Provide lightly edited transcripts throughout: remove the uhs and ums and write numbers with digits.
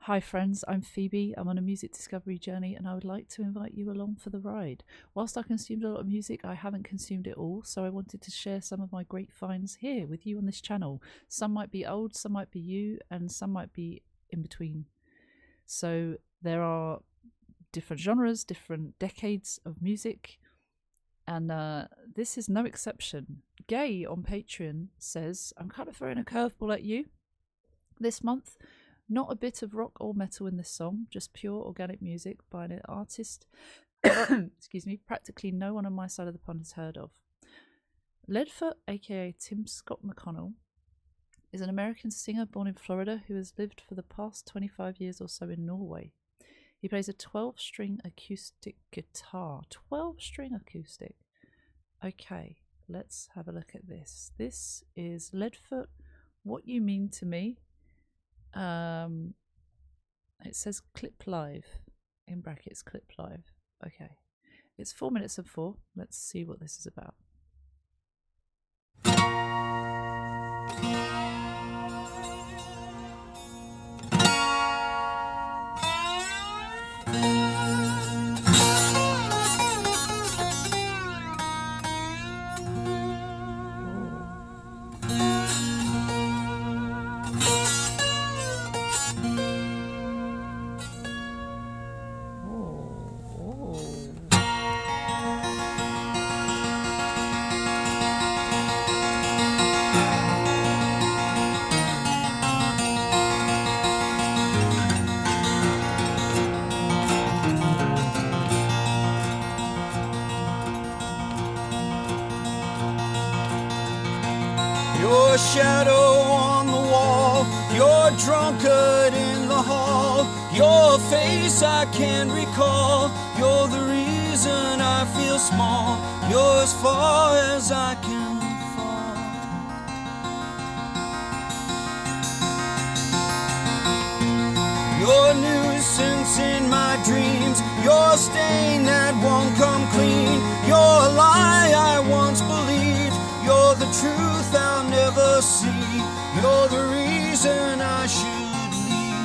Hi friends, I'm Phoebe. I'm on a music discovery journey and I would like to invite you along for the ride. Whilst I consumed a lot of music, I haven't consumed it all, so I wanted to share some of my great finds here with you on this channel. Some might be old, some might be new, and some might be in between. So there are different genres, different decades of music, and this is no exception. Gay on Patreon says, I'm kind of throwing a curveball at you this month. Not a bit of rock or metal in this song, just pure organic music by an artist excuse me, practically no one on my side of the pond has heard of. Ledfoot, aka Tim Scott McConnell, is an American singer born in Florida who has lived for the past 25 years or so in Norway. He plays a 12-string acoustic guitar. 12-string acoustic. Okay, let's have a look at this. This is Ledfoot, What You Mean to Me. It says clip live, in brackets clip live. Okay, it's 4 minutes and 4. Let's see what this is about. Your shadow on the wall, your drunkard in the hall, your face I can't recall. You're the reason I feel small. You're as far as I can fall. Your nuisance in my dreams, your stain that won't come clean, your lie I once believed. You're the truth I'll never see. You're the reason I should leave.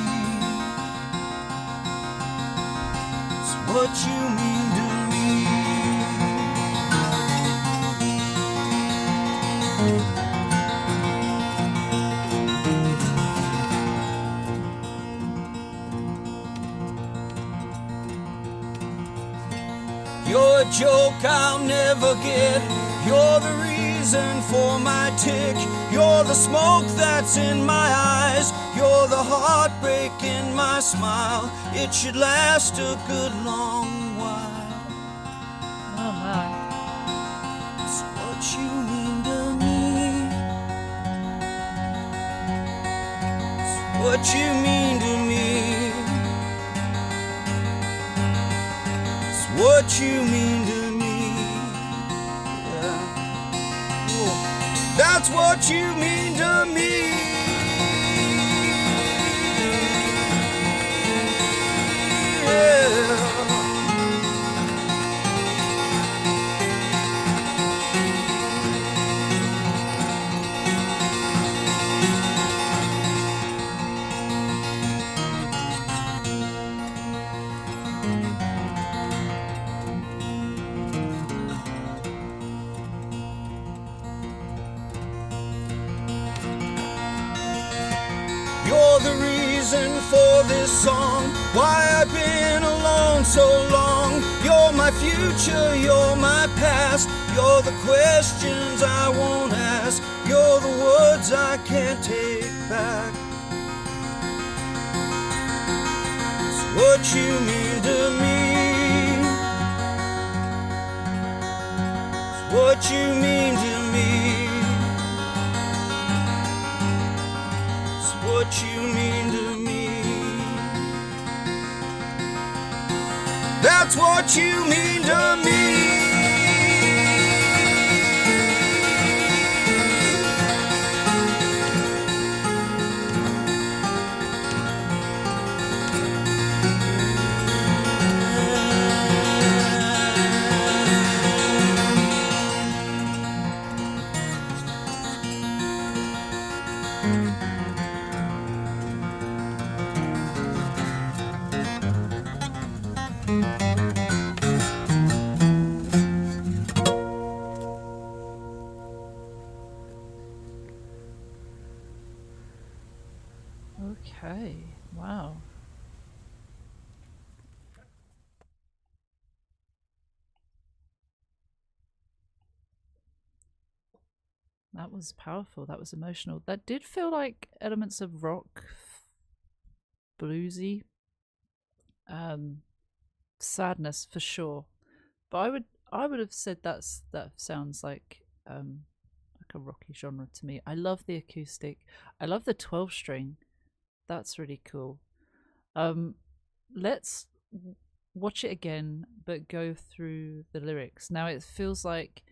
It's what you mean to me. You're a joke I'll never get. You're the reason for my tick. You're the smoke that's in my eyes. You're the heartbreak in my smile. It should last a good long while. Oh my. It's what you mean to me. It's what you mean to me. It's what you mean to me. That's what you mean to me. Yeah. You're the reason for this song, why I've been alone so long. You're my future, you're my past. You're the questions I won't ask. You're the words I can't take back. It's what you mean to me. It's what you mean to me. What you mean to me. That's what you mean to me. Okay, wow. That was powerful. That was emotional. That did feel like elements of rock, bluesy, sadness for sure. But I would have said that sounds like a rocky genre to me. I love the acoustic. I love the 12 string. That's really cool. Let's watch it again, but go through the lyrics. Now it feels like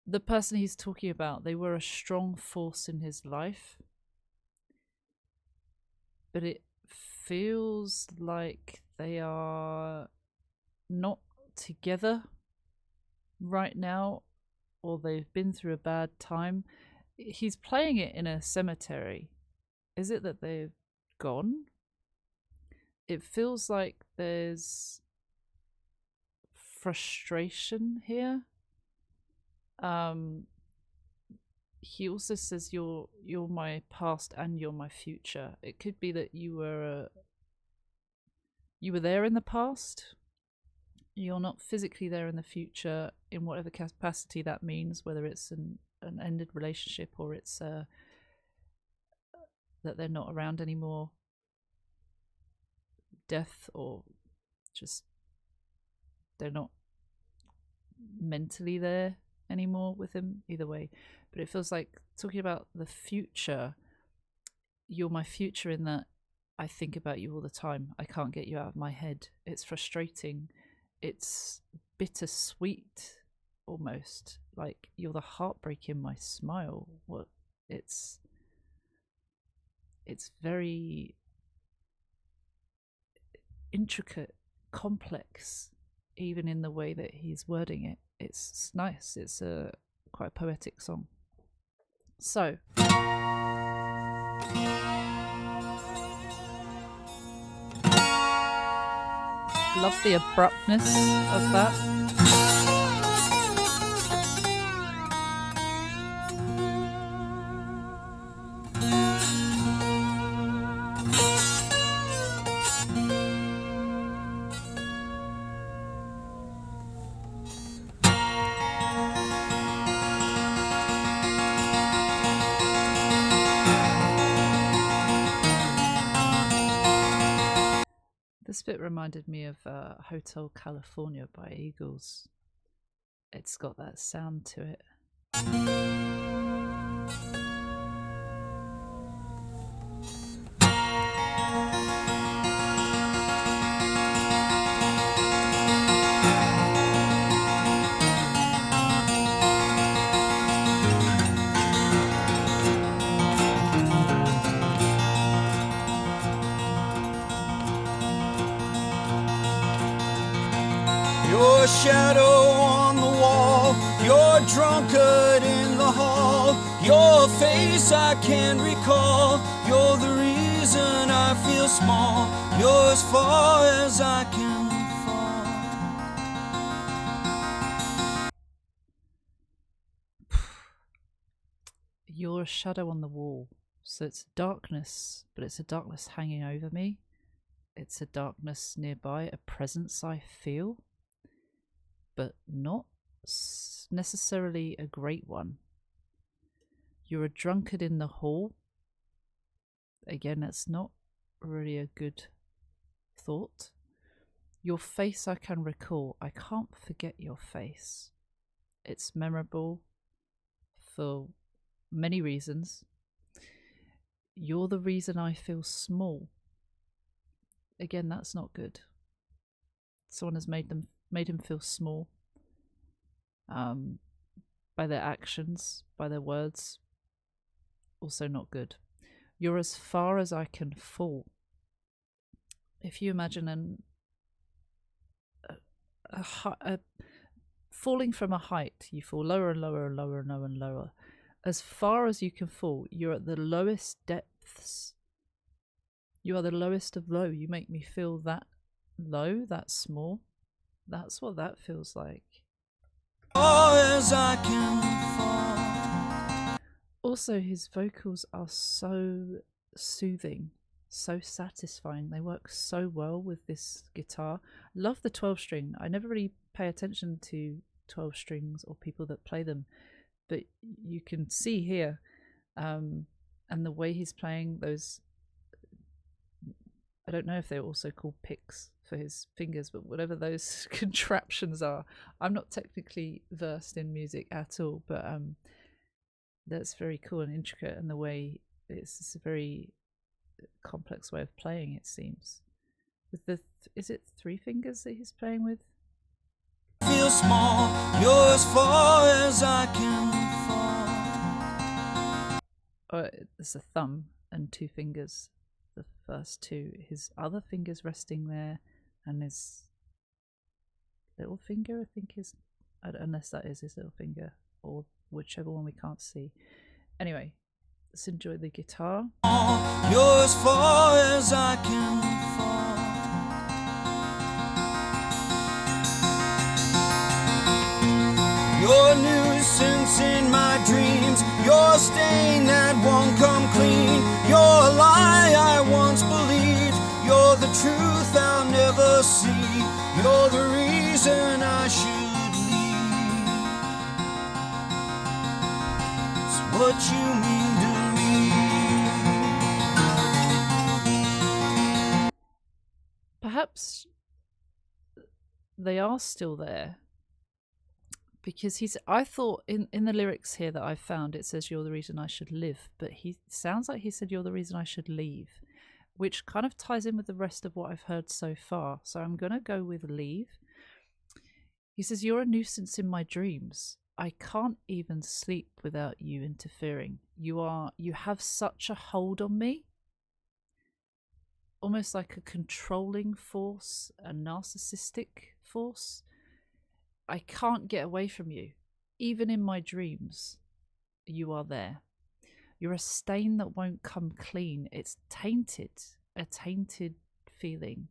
the person he's talking about, they were a strong force in his life, but it feels like they are not together right now, or they've been through a bad time. He's playing it in a cemetery. Is it that they've gone? It feels like there's frustration here. He also says you're my past and you're my future. It could be that you were there in the past. You're not physically there in the future, in whatever capacity that means, whether it's an ended relationship or it's that they're not around anymore, death, or just they're not mentally there anymore with him. Either way, but it feels like talking about the future. You're my future in that I think about you all the time. I can't get you out of my head. It's frustrating. It's bittersweet almost. Like you're the heartbreak in my smile. What it's very intricate, complex, even in the way that he's wording it. It's nice. It's a quite a poetic song. So love the abruptness of that. This bit reminded me of Hotel California by Eagles. It's got that sound to it. Your shadow on the wall, your drunkard in the hall, your face I can recall, you're the reason I feel small, you're as far as I can fall. You're a shadow on the wall. So it's darkness, but it's a darkness hanging over me. It's a darkness nearby, a presence I feel, but not necessarily a great one. You're a drunkard in the hall. Again, that's not really a good thought. Your face I can recall. I can't forget your face. It's memorable for many reasons. You're the reason I feel small. Again, that's not good. Someone has made him feel small by their actions, by their words. Also not good. You're as far as I can fall. If you imagine falling from a height, you fall lower and lower and lower and lower and lower. As far as you can fall, you're at the lowest depths. You are the lowest of low. You make me feel that low, that small. That's what that feels like. As I can fall. Also, his vocals are so soothing, so satisfying. They work so well with this guitar. Love the 12 string. I never really pay attention to 12 strings or people that play them, but you can see here, and the way he's playing those, I don't know if they're also called picks for his fingers, but whatever those contraptions are. I'm not technically versed in music at all, but that's very cool and intricate, and the way it's a very complex way of playing, it seems. With the is it 3 fingers that he's playing with? Feel small, you're as far as I can fall. It's a thumb and 2 fingers. The first 2, his other finger's resting there, and his little finger, I think, is, unless that is his little finger, or whichever one we can't see. Anyway, let's enjoy the guitar. You're as far as I can fall. You're a nuisance in my dreams. You're a stain that won't come clean. You're a lie I once believed. You're the truth I'll never see. You're the reason I should leave. It's what you mean to me. Perhaps they are still there, because I thought in the lyrics here that I found, it says you're the reason I should live, but he sounds like he said you're the reason I should leave, which kind of ties in with the rest of what I've heard so far. So I'm going to go with leave. He says, you're a nuisance in my dreams. I can't even sleep without you interfering. You have such a hold on me, almost like a controlling force, a narcissistic force. I can't get away from you. Even in my dreams, you are there. You're a stain that won't come clean. It's tainted, a tainted feeling.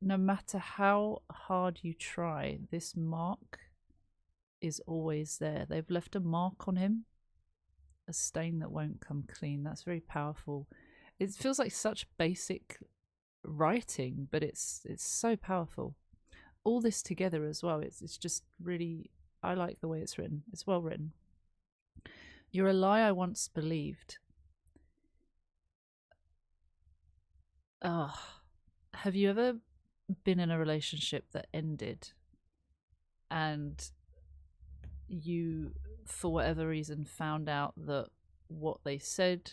No matter how hard you try, this mark is always there. They've left a mark on him, a stain that won't come clean. That's very powerful. It feels like such basic writing, but it's so powerful. All this together as well, it's just really, I like the way it's written. It's well written. You're a lie I once believed. Have you ever been in a relationship that ended and you, for whatever reason, found out that what they said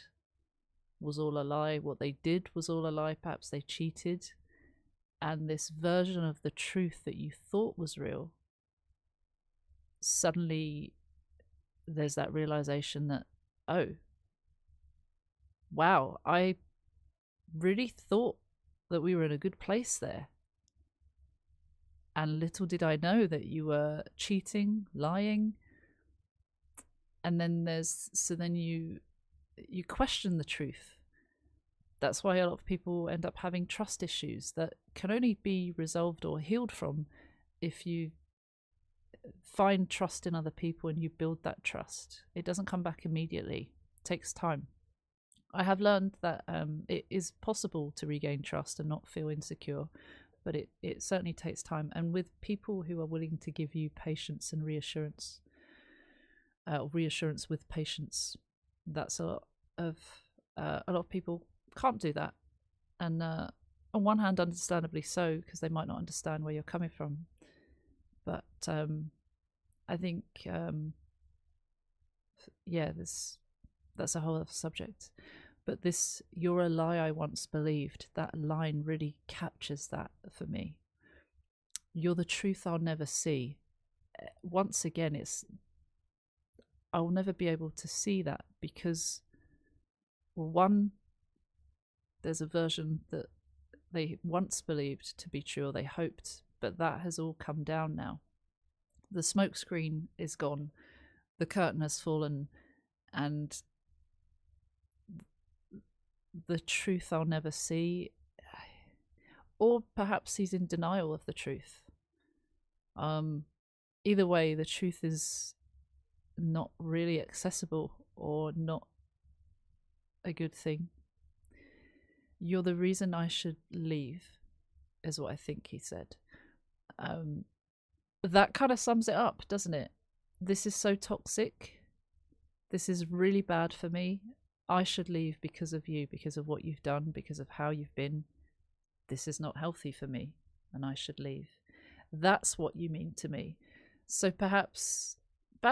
was all a lie, what they did was all a lie, perhaps they cheated, and this version of the truth that you thought was real, suddenly there's that realization that, oh, wow, I really thought that we were in a good place there. And little did I know that you were cheating, lying. And then you question the truth. That's why a lot of people end up having trust issues that can only be resolved or healed from if you find trust in other people and you build that trust. It doesn't come back immediately. It takes time. I have learned that it is possible to regain trust and not feel insecure, but it certainly takes time. And with people who are willing to give you patience and reassurance with patience, that's a lot of people can't do that, and on one hand understandably so, because they might not understand where you're coming from, but I think that's a whole other subject. But this "you're a lie I once believed," that line really captures that for me. You're the truth I'll never see. Once again, I'll never be able to see that because, one, there's a version that they once believed to be true, or they hoped, but that has all come down now. The smokescreen is gone, the curtain has fallen, and the truth I'll never see, or perhaps he's in denial of the truth. Either way, the truth is not really accessible, or not a good thing. You're the reason I should leave, is what I think he said. That kind of sums it up, doesn't it? This is so toxic. This is really bad for me. I should leave because of you, because of what you've done, because of how you've been. This is not healthy for me, and I should leave. That's what you mean to me. So perhaps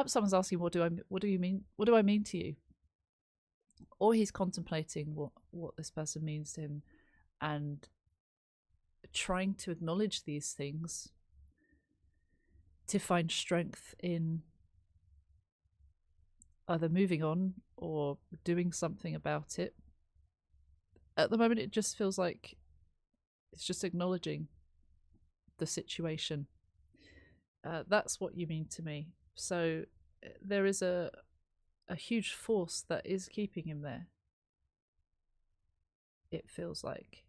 someone's asking, what do you mean? What do I mean to you? Or he's contemplating what this person means to him and trying to acknowledge these things to find strength in either moving on or doing something about it. At the moment, it just feels like it's just acknowledging the situation. That's what you mean to me. So there is a huge force that is keeping him there. It feels like.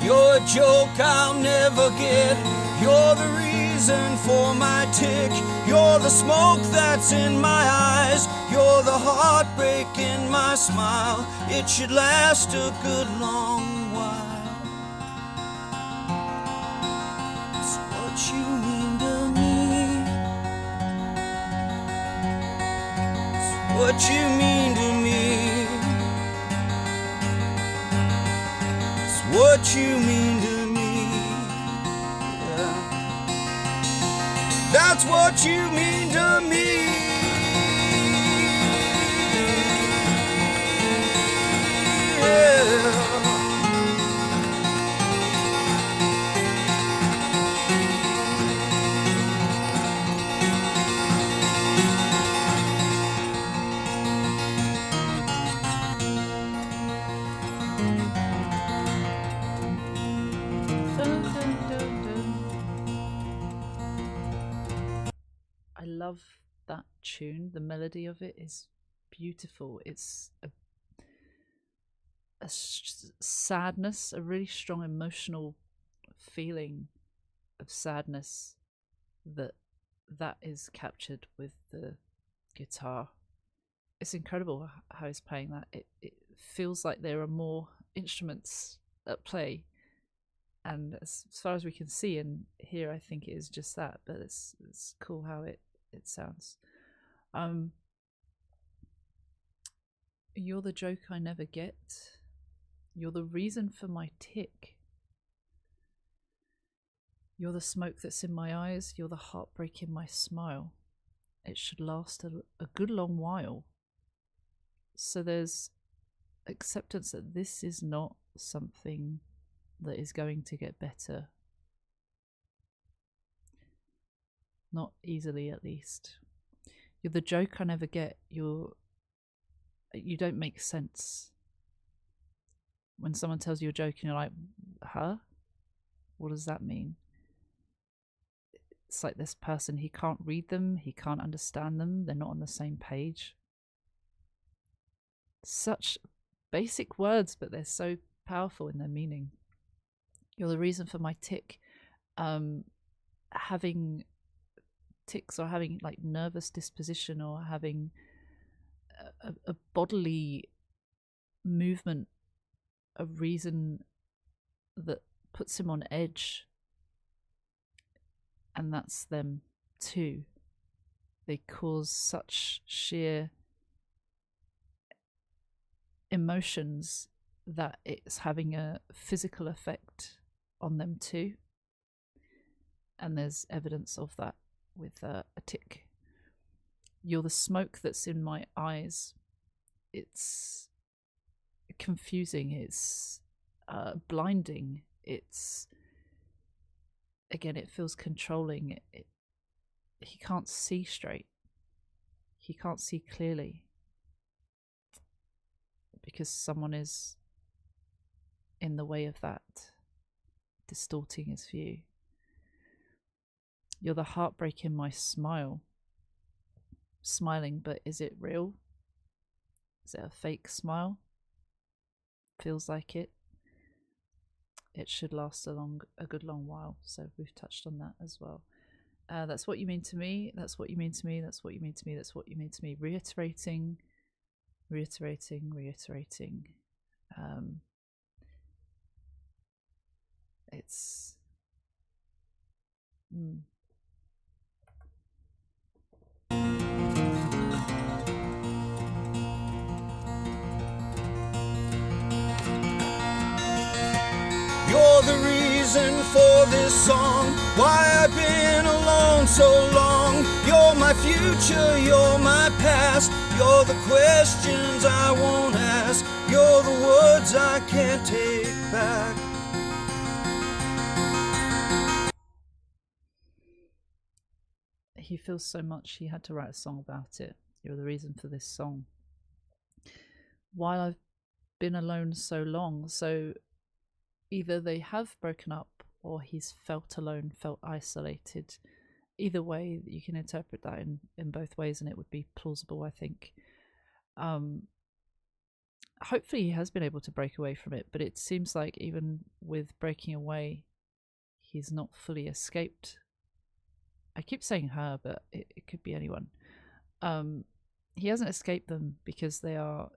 You're a joke I'll never get. You're the reason for my tick. You're the smoke that's in my eyes. You're the heartbreak in my smile. It should last a good long while. It's what you mean to me. It's what you mean to me. What you mean to me, yeah. That's what you mean to me. Yeah. I love that tune. The melody of it is beautiful. It's a sadness, a really strong emotional feeling of sadness that is captured with the guitar. It's incredible how he's playing that. It feels like there are more instruments at play, and as far as we can see and hear, I think it is just that, but it's cool how it sounds. You're the joke I never get. You're the reason for my tick. You're the smoke that's in my eyes. You're the heartbreak in my smile. It should last a good long while. So there's acceptance that this is not something that is going to get better. Not easily, at least. You're the joke I never get. You don't make sense. When someone tells you a joke and you're like, huh? What does that mean? It's like this person, he can't read them, he can't understand them, they're not on the same page. Such basic words, but they're so powerful in their meaning. You're the reason for my tick. Having tics or having like nervous disposition or having a bodily movement, a reason that puts him on edge, and that's them too. They cause such sheer emotions that it's having a physical effect on them too, and there's evidence of that with a tick. You're the smoke that's in my eyes. It's confusing, it's blinding, it's, again, it feels controlling. He can't see straight, he can't see clearly because someone is in the way of that, distorting his view. You're the heartbreak in my smile. Smiling, but is it real? Is it a fake smile? Feels like it. It should last a good long while. So we've touched on that as well. That's what you mean to me. That's what you mean to me. That's what you mean to me. That's what you mean to me. Reiterating, reiterating, reiterating. It's. You're the reason for this song, why I've been alone so long. You're my future, you're my past, you're the questions I won't ask, you're the words I can't take back. He feels so much he had to write a song about it. You're the reason for this song. While I've been alone so long, so either they have broken up or he's felt alone, felt isolated. Either way, you can interpret that in both ways, and it would be plausible, I think. Hopefully he has been able to break away from it, but it seems like even with breaking away, he's not fully escaped. I keep saying her, but it could be anyone. He hasn't escaped them because they are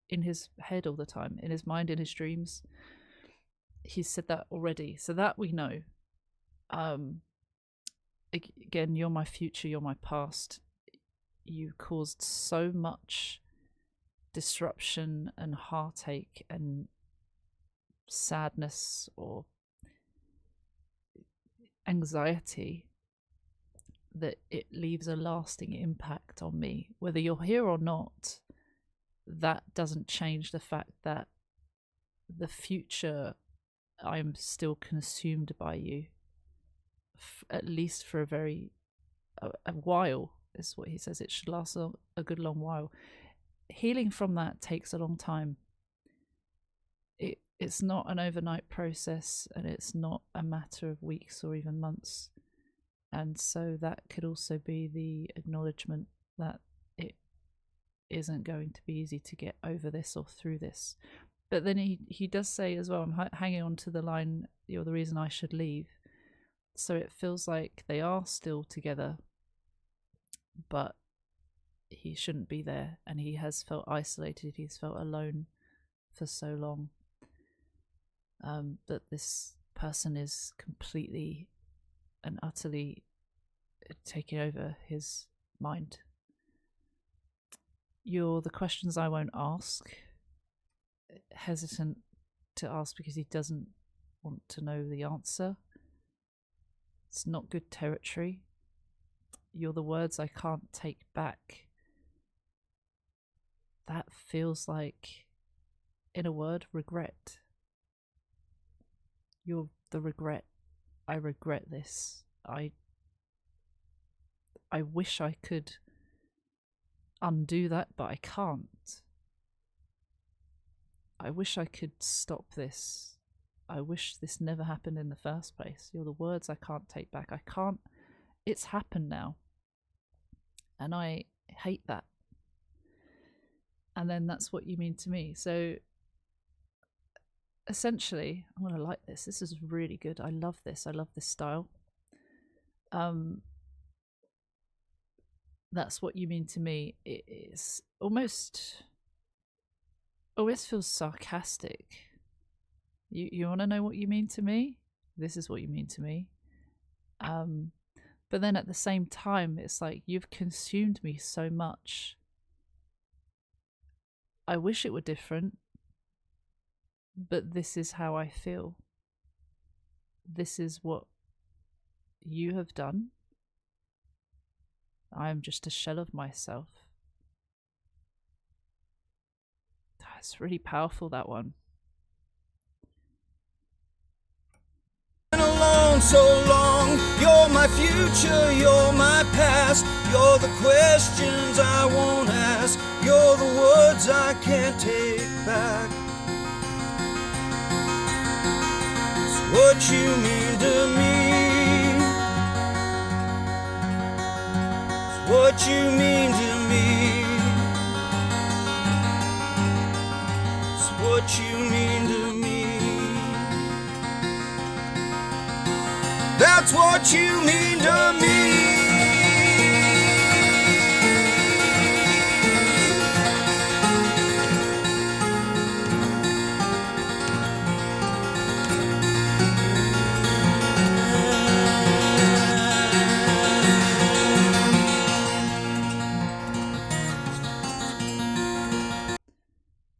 in his head all the time, in his mind, in his dreams. He's said that already, so that we know. Again, you're my future, you're my past. You caused so much disruption and heartache and sadness or anxiety that it leaves a lasting impact on me. Whether you're here or not, that doesn't change the fact that the future, I'm still consumed by you, at least for a while, is what he says. It should last a good long while. Healing from that takes a long time. It's not an overnight process, and it's not a matter of weeks or even months. And so that could also be the acknowledgement that it isn't going to be easy to get over this or through this. But then he does say as well, I'm hanging on to the line, you're the reason I should leave. So it feels like they are still together, but he shouldn't be there, and he has felt isolated, he's felt alone for so long, that this person is completely and utterly taking over his mind. You're the questions I won't ask. Hesitant to ask because he doesn't want to know the answer. It's not good territory. You're the words I can't take back. That feels like, in a word, regret. You're the regret. I regret this. I wish I could undo that, but I can't. I wish I could stop this. I wish this never happened in the first place. You're the words I can't take back. I can't. It's happened now. And I hate that. And then that's what you mean to me. So essentially, I'm going to like this. This is really good. I love this. I love this style. That's what you mean to me. It is almost feels sarcastic. You want to know what you mean to me? This is what you mean to me. But then at the same time, it's like, you've consumed me so much. I wish it were different, but this is how I feel. This is what you have done. I am just a shell of myself. That's really powerful, that one. Alone so long, you're my future, you're my past, you're the questions I won't ask, you're the words I can't take back. It's what you mean to me. It's what you mean to me. That's what you mean to me. That's what you mean to me.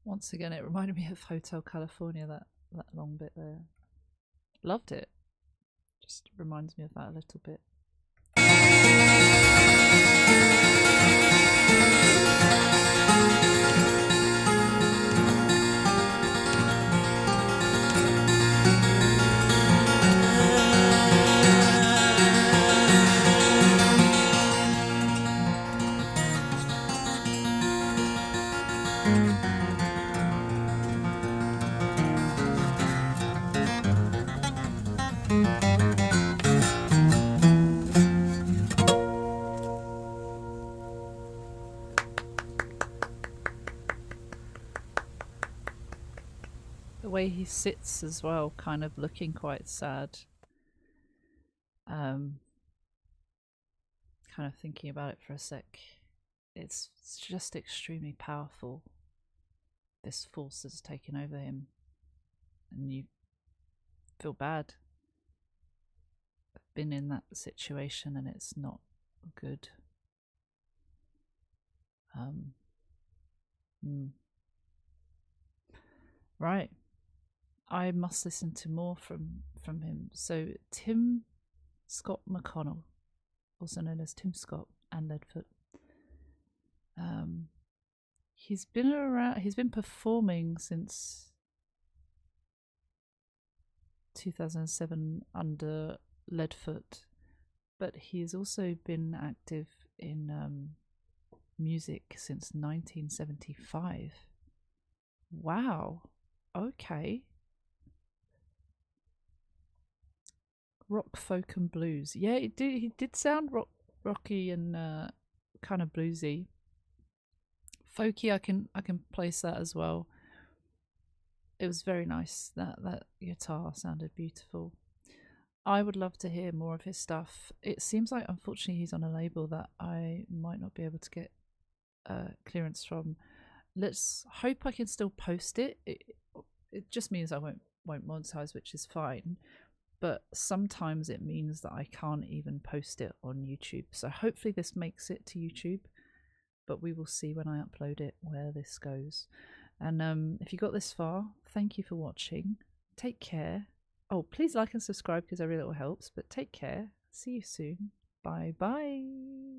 Once again, it reminded me of Hotel California, that long bit there. Loved it. Just reminds me of that a little bit. The way he sits as well, kind of looking quite sad. Kind of thinking about it for a sec. It's just extremely powerful. This force has taken over him, and you feel bad. I've been in that situation and it's not good. Right. I must listen to more from him. So Tim Scott McConnell, also known as Tim Scott and Ledfoot. He's been around. He's been performing since 2007 under Ledfoot, but he's also been active in music since 1975. Wow. Okay. Rock, folk, and blues. Yeah, he did sound rocky and kind of bluesy. Folky, I can place that as well. It was very nice. That guitar sounded beautiful. I would love to hear more of his stuff. It seems like, unfortunately, he's on a label that I might not be able to get clearance from. Let's hope I can still post it. It just means I won't monetize, which is fine. But sometimes it means that I can't even post it on YouTube. So hopefully this makes it to YouTube. But we will see when I upload it where this goes. And if you got this far, thank you for watching. Take care. Oh, please like and subscribe because every little helps. But take care. See you soon. Bye bye.